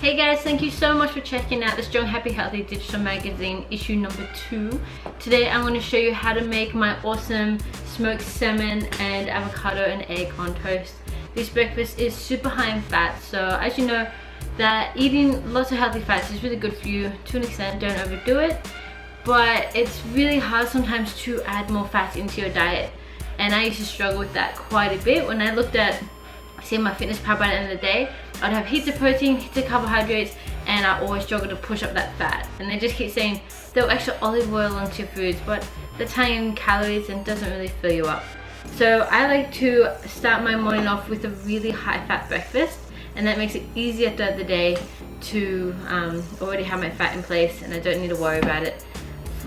Hey guys, thank you so much for checking out the Strong Happy Healthy Digital Magazine issue number 2. Today I'm going to show you how to make my awesome smoked salmon and avocado and egg on toast. This breakfast is super high in fat, so as you know that eating lots of healthy fats is really good for you to an extent. Don't overdo it, but it's really hard sometimes to add more fats into your diet, and I used to struggle with that quite a bit. When I looked at my fitness pal by the end of the day, I'd have heaps of protein, heaps of carbohydrates, and I always struggle to push up that fat. And they just keep saying throw extra olive oil onto your foods, but that's high in calories and doesn't really fill you up. So I like to start my morning off with a really high fat breakfast, and that makes it easier throughout the day to already have my fat in place, and I don't need to worry about it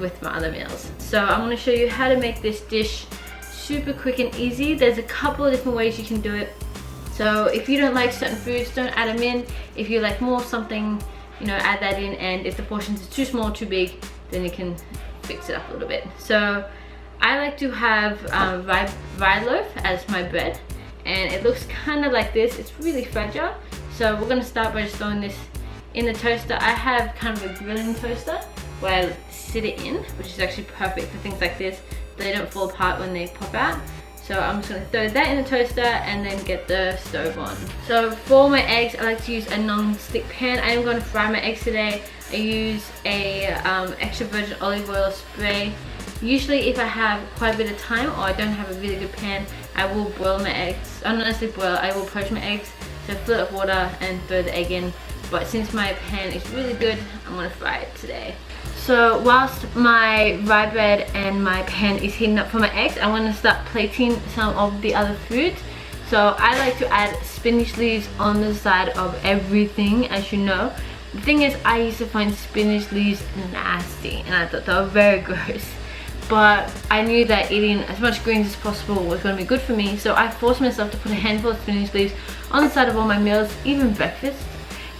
with my other meals. So I'm going to show you how to make this dish super quick and easy. There's a couple of different ways you can do it. So if you don't like certain foods, don't add them in. If you like more of something, you know, add that in. And if the portions are too small or too big, then you can fix it up a little bit. So I like to have rye loaf as my bread, and it looks kind of like this. It's really fragile. So we're gonna start by just throwing this in the toaster. I have kind of a grilling toaster where I sit it in, which is actually perfect for things like this. They don't fall apart when they pop out. So I'm just going to throw that in the toaster and then get the stove on. So for my eggs, I like to use a non-stick pan. I am going to fry my eggs today. I use a extra virgin olive oil spray. Usually if I have quite a bit of time or I don't have a really good pan, I will boil my eggs. Not necessarily boil, I will poach my eggs. So fill it with water and throw the egg in. But since my pan is really good, I'm going to fry it today. So whilst my rye bread and my pan is heating up for my eggs, I want to start plating some of the other foods. So I like to add spinach leaves on the side of everything, as you know. The thing is, I used to find spinach leaves nasty and I thought they were very gross. But I knew that eating as much greens as possible was going to be good for me, so I forced myself to put a handful of spinach leaves on the side of all my meals, even breakfast.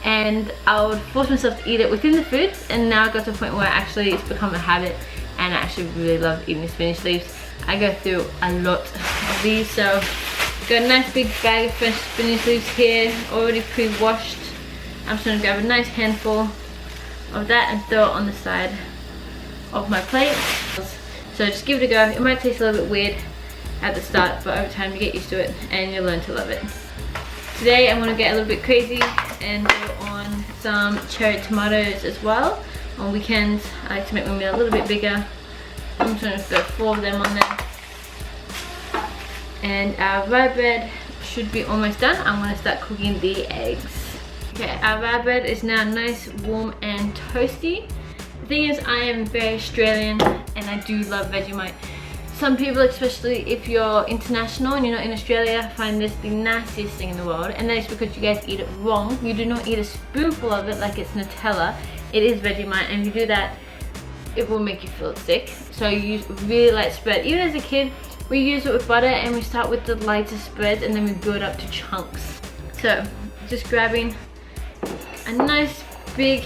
And I would force myself to eat it within the food, and now I got to a point where actually it's become a habit and I actually really love eating spinach leaves. I go through a lot of these, so got a nice big bag of fresh spinach leaves here, already pre-washed. I'm just going to grab a nice handful of that and throw it on the side of my plate. So just give it a go. It might taste a little bit weird at the start, but over time you get used to it and you'll learn to love it. Today I'm going to get a little bit crazy and throw on some cherry tomatoes as well. On weekends I like to make my meal a little bit bigger. I'm just going to throw 4 of them on there. And our rye bread should be almost done. I'm going to start cooking the eggs. Okay, our rye bread is now nice, warm and toasty. The thing is, I am very Australian and I do love Vegemite. Some people, especially if you're international and you're not in Australia, find this the nastiest thing in the world, and that is because you guys eat it wrong. You do not eat a spoonful of it like it's Nutella. It is Vegemite, and if you do that, it will make you feel sick. So you use really light spread. Even as a kid, we use it with butter, and we start with the lighter spreads and then we build up to chunks. So just grabbing a nice big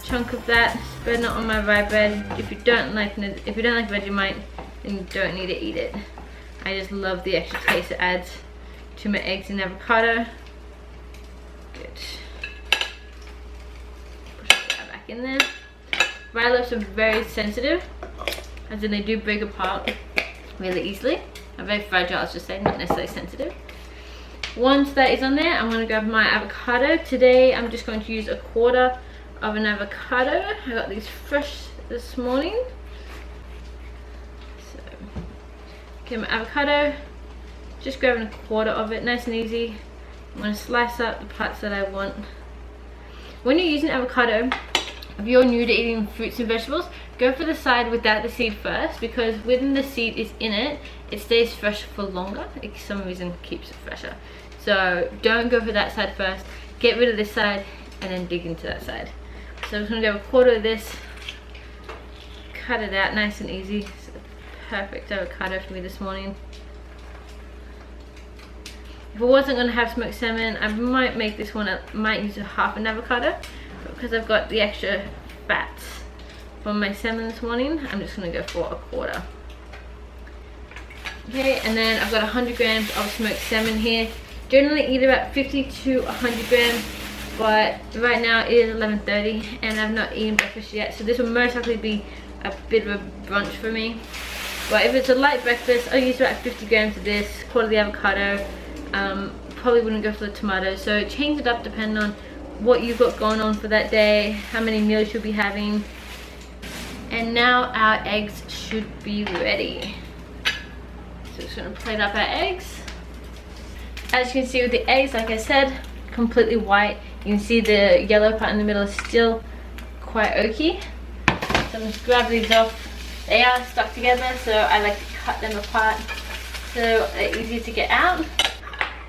chunk of that, spreading it on my rye bread. If you don't like Vegemite, then you don't need to eat it. I just love the extra taste it adds to my eggs and avocado. Good. Push that back in there. Rye loaves are very sensitive, as in they do break apart really easily. They're very fragile, I was just saying, not necessarily sensitive. Once that is on there, I'm going to grab my avocado. Today I'm just going to use 1/4 of an avocado. I got these fresh this morning. So, okay, my avocado, just grabbing 1/4 of it, nice and easy. I'm going to slice up the parts that I want. When you're using avocado, if you're new to eating fruits and vegetables, go for the side without the seed first, because when the seed is in it, it stays fresh for longer. It for some reason keeps it fresher. So don't go for that side first. Get rid of this side and then dig into that side. So I'm just going to grab 1/4 of this, cut it out nice and easy. It's a perfect avocado for me this morning. If I wasn't going to have smoked salmon, I might make this one, I might use 1/2 an avocado. But because I've got the extra fats from my salmon this morning, I'm just going to go for 1/4. Okay, and then I've got 100 grams of smoked salmon here. Generally eat about 50 to 100 grams. but right now it is 11:30 and I've not eaten breakfast yet, so this will most likely be a bit of a brunch for me. But if it's a light breakfast, I'll use about 50 grams of this, quarter of the avocado. Probably wouldn't go for the tomatoes, so change it up depending on what you've got going on for that day, how many meals you'll be having. And now our eggs should be ready. So just gonna plate up our eggs. As you can see with the eggs, like I said, completely white. You can see the yellow part in the middle is still quite oaky. So I'm just grab these off. They are stuck together, so I like to cut them apart so they're easy to get out.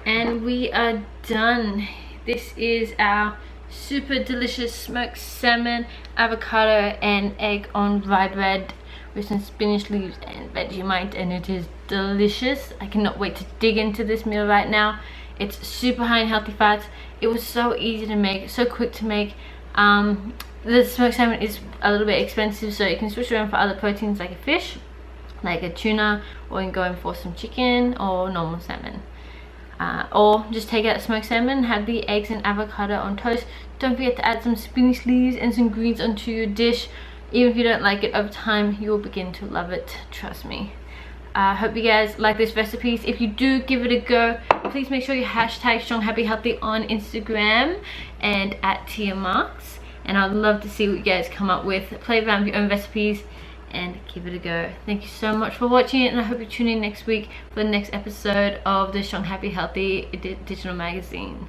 And we are done. This is our super delicious smoked salmon, avocado and egg on rye bread with some spinach leaves and Vegemite, and it is delicious. I cannot wait to dig into this meal right now. It's super high in healthy fats. It was so easy to make, so quick to make. The smoked salmon is a little bit expensive, so you can switch around for other proteins like a fish, like a tuna, or you can go in for some chicken or normal salmon. Or just take out the smoked salmon, have the eggs and avocado on toast. Don't forget to add some spinach leaves and some greens onto your dish. Even if you don't like it, over time you will begin to love it, trust me. Hope you guys like this recipes. If you do give it a go, please make sure you hashtag stronghappyhealthy on Instagram and at @TiaMarks. And I'd love to see what you guys come up with. Play around with your own recipes and give it a go. Thank you so much for watching, and I hope you tune in next week for the next episode of the Strong Happy Healthy digital magazine.